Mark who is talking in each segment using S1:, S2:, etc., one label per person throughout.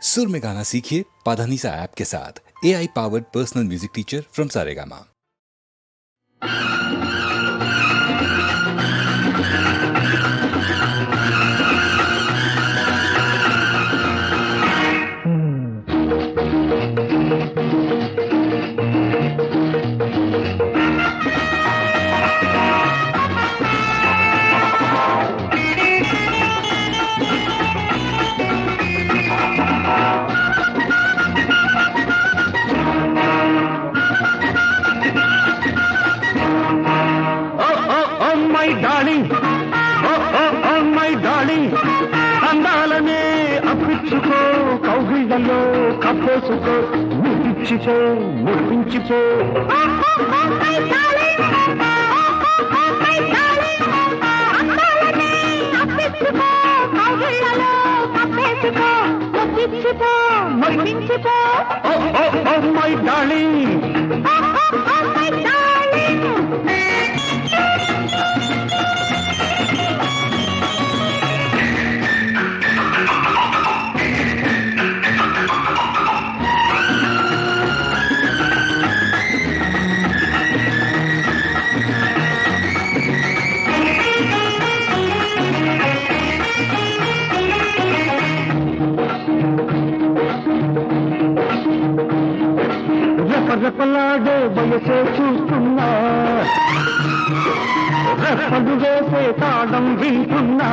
S1: सुर में गाना सीखिए पाधानीसा ऐप के साथ। AI powered personal music teacher from Saregama.
S2: అందాలనే అప్పించుకో కౌగిళ్ళలో కప్పేసుకో ముడిచిపో ముడిపించిపో మై డార్లింగ్ రెపరెపలాడే వయసే చూస్తున్నా రెప్పలు వేసే తాళం వింటున్నా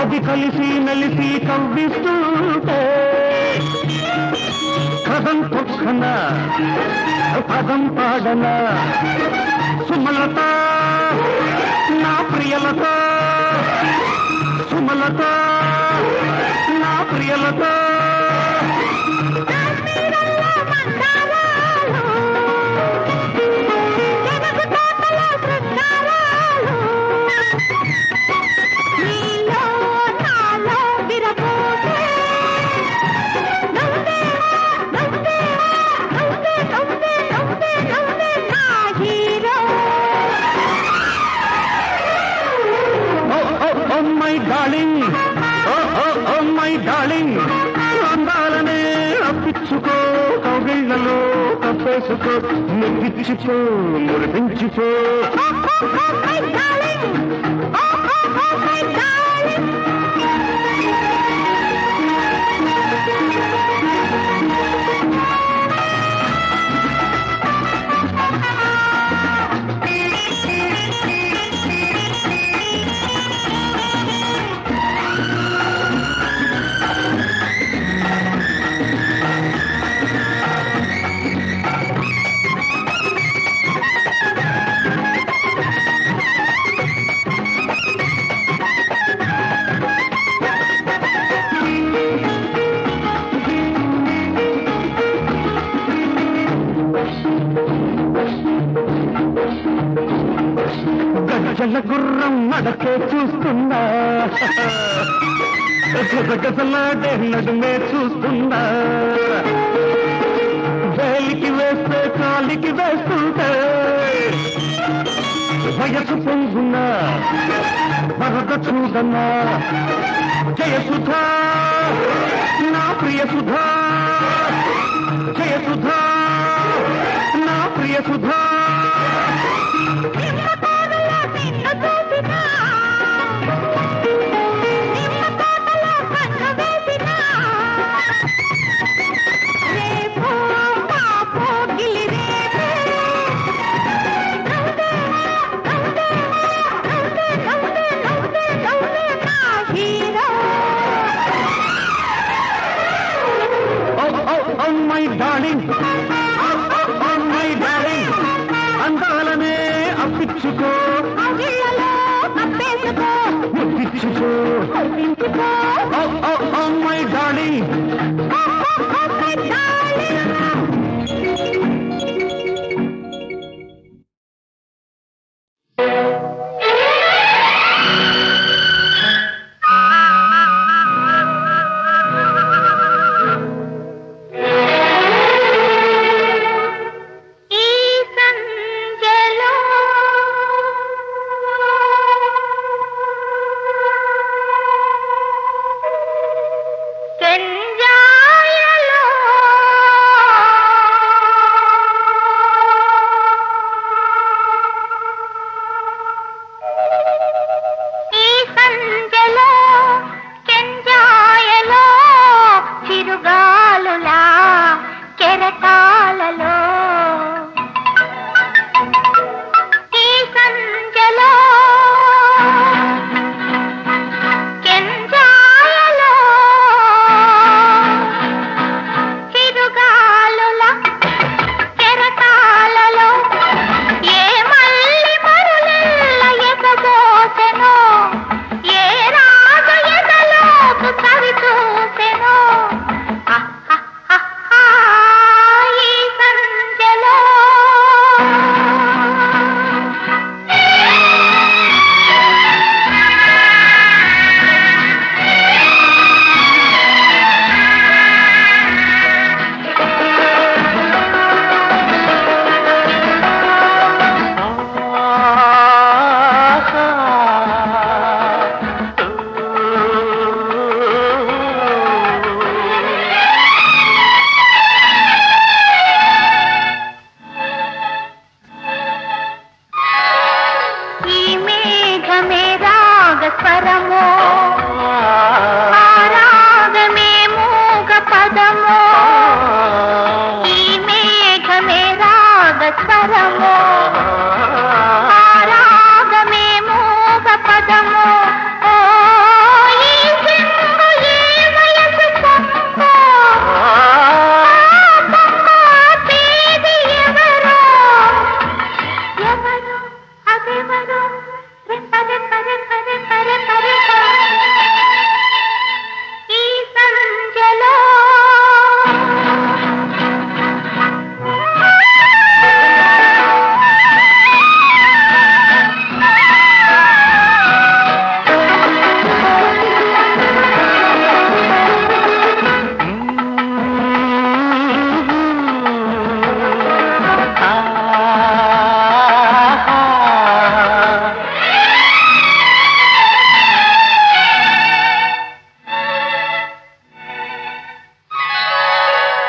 S2: అది కలిసి మెలిసి కవ్విస్తుంటే కథం పక్కన పదం పాడన సుమలత నా ప్రియలత సుమలత నా ప్రియలత అందాలనే అప్పించుకో కౌగిళ్ళలో కప్పేసుకో ముగిచ్చిపో మురిపించిపో గజల గుర్రం నడకే చూస్తున్నా గజగజలాడే నడుమే చూస్తున్నా వేలికి వేస్తే కాలికి వేస్తుంటే వయసు పొంగున్నా వరద చూడన్నా జయసుధా నా ప్రియ సుధా జయసుధా నా ప్రియ సుధా మై డార్లింగ్ అందాలనే అప్పించుకో ముద్దిచ్చుకో మై డార్లింగ్
S3: స్వరము రాగమే మోగ పదము ఓ ఈ సింగు ఏ వయసు పొంగు పేది ఎవరో ఎవరు అదెవరు పరే పరే పరే పరే పరే ఈ సంజలో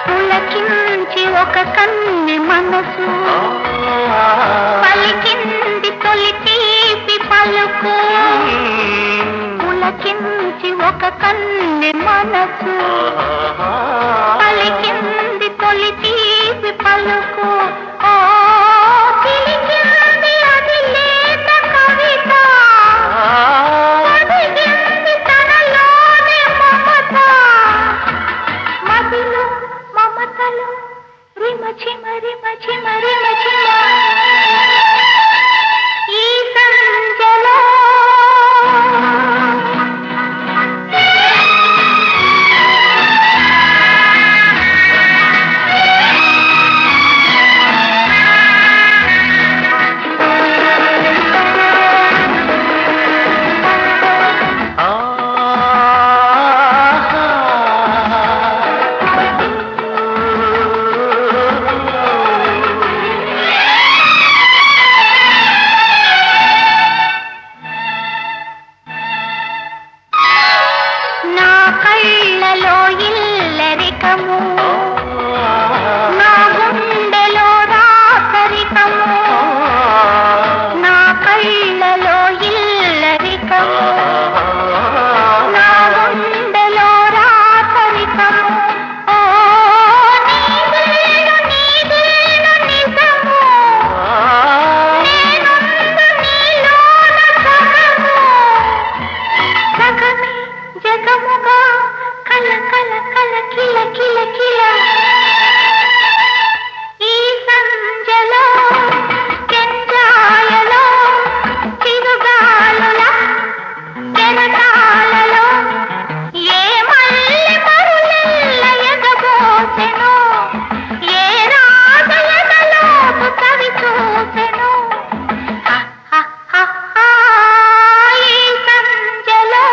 S3: పులకించి ఒక కన్నె మనసు పలికింది తొలి తీపి పలుకు పులకించి ఒక కన్నె మనసు పలికింది తొలి తీపి పలుకు ఓ పిలికింది అది లేత కవిత పలికింది తనలోని మమత మదిలో మమతలు రిమచిమ రిమచిమ రిమచిమ ఈ సంజలో నా కళ్ళలో ఇల్లరికము నా గుండెలో రాసరికము నా కళ్ళలో ఇల్లరికము నా గుండెలో రాసరికము ఓ నీదేను నీదేను నిజము నేనుందు నీలోన సగము సగమే జగముగా కల కల కల కిల కిల కిల ఈ సంజలో కెంజాయలో చిరుగాలుల కెరటాలలో ఏ మల్లె మరులెల్ల ఎగబోసెను ఏ రాగ ఎగలోపు తవి చూసెను ఈ సంజలో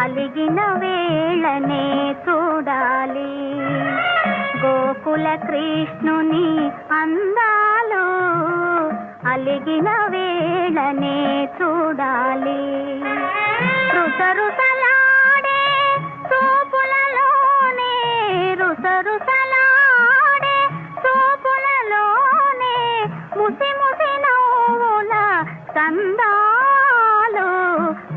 S3: అలిగిన వేళనే చూడాలి గోకుల కృష్ణుని అందాలు అలిగిన వేళనే చూడాలి రుసరుసలాడే చూపులలోనే రుసరుసలాడే చూపులలోనే ముసి ముసి నవ్వుల సందాలు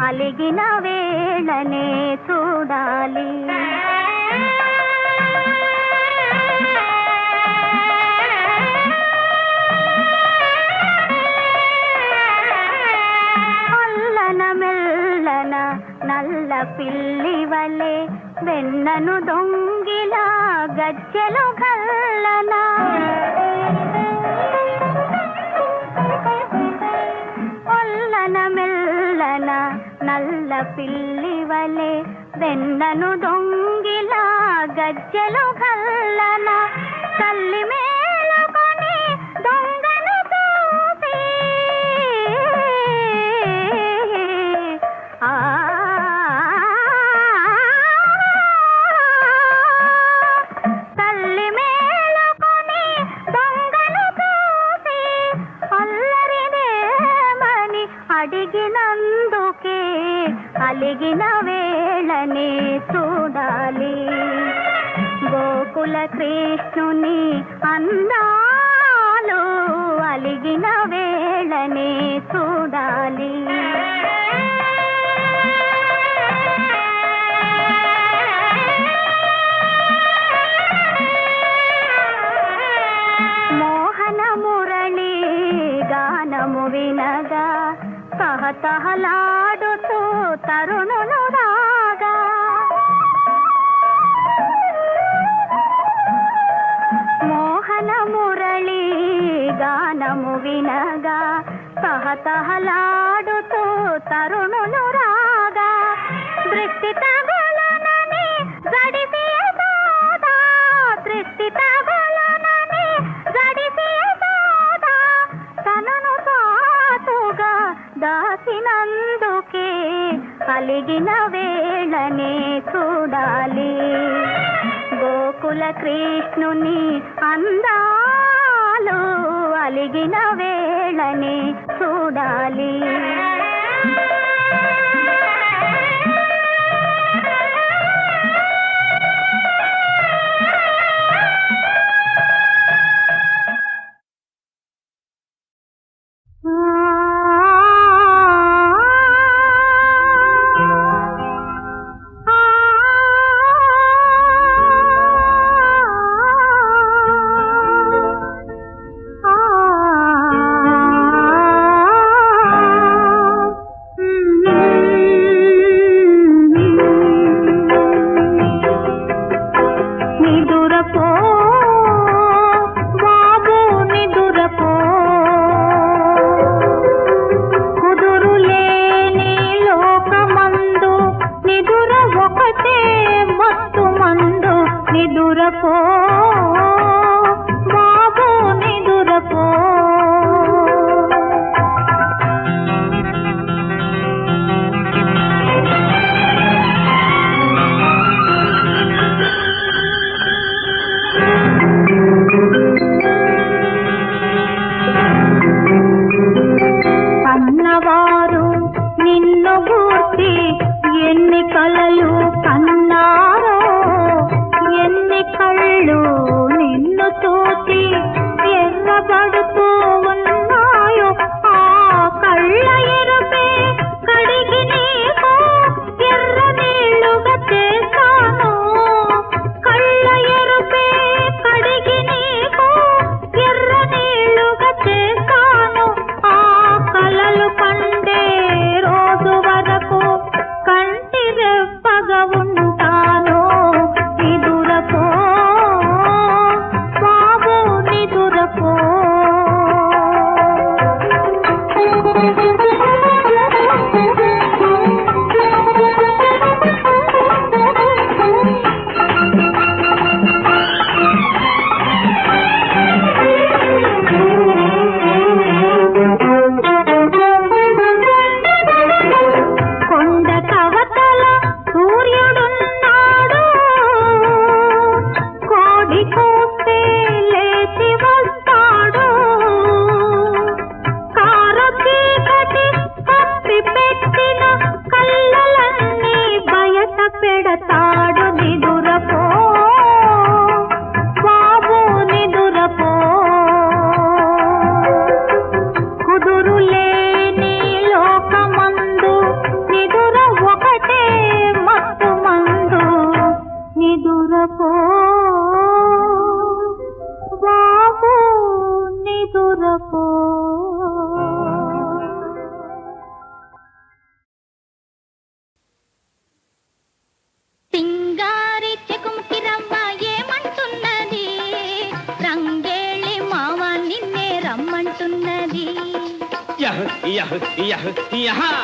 S3: అలిగిన వేళనే చూడాలి అల్లన మెల్లన నల్ల పిల్లి వలె వెన్నను దొంగిలా గజ్జెలు గల్లన అల్లన మెల్లన నల్ల పిల్లి వలె వెన్నను దొంగిలా గజ్జెలు గల్లన తల్లి మేలుకొని దొంగను చూసి తల్లి మేలుకొని దొంగను చూసి అల్లరిదేమని అడిగినందుకే అలిగిన వేళనే చూడాలి గోకుల కృష్ణుని అందాలు అలిగిన వేళనే చూడాలి మోహన మురళి గానము వినగా తహతహలాడుతూ తరుణులు రాగా మోహన మురళి గానము వినగా తహతహలాడుతూ తరుణులు రాగా దృష్టి తగులనని జడిసి సోదా దృష్టి తగులనని జడిసి సోదా తనను సాతుగా దాసినందుకే కలిగిన వేళనే చూడాలి గోకుల కృష్ణుని అందాలు అలిగిన వేళనే చూడాలి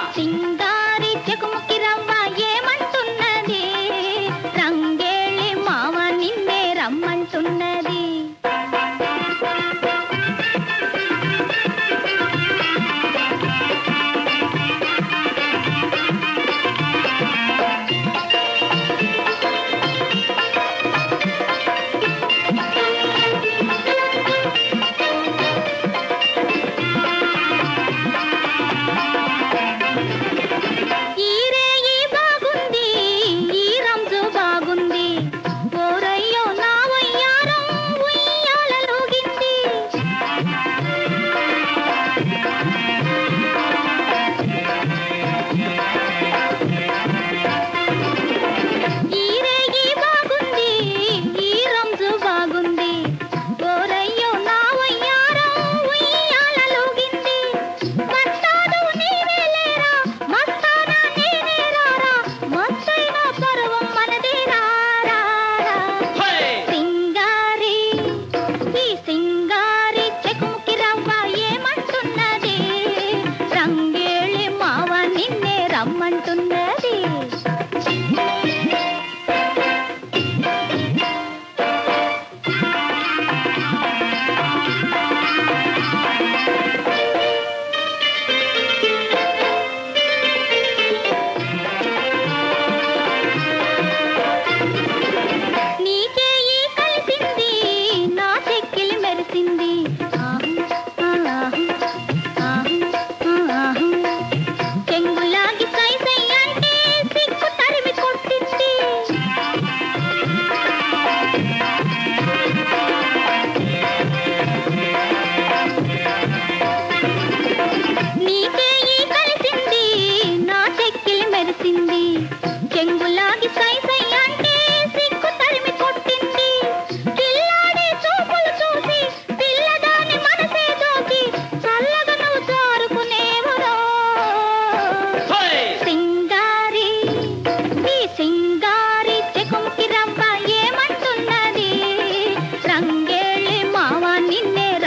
S4: సింగారి చెకుముకి రవ్వ ఏమంటున్నది రంగేళి మావ నిన్నే రమ్మంటున్నది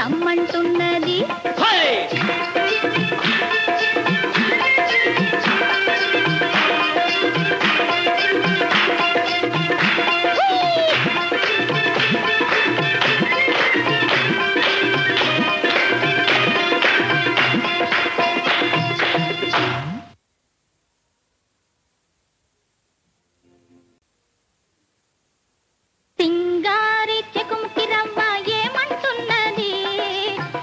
S4: రమ్మంటున్నది. సింగారి చెకుముకి రవ్వ ఏమంటున్నది,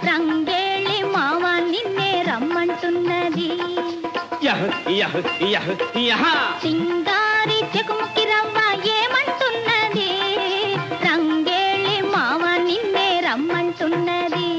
S4: రంగేళి మావ నిన్నే రమ్మంటున్నది. సింగారి చెకుముకి రవ్వ ఏమంటున్నది, రంగేళి మావ నిన్నే రమ్మంటున్నది.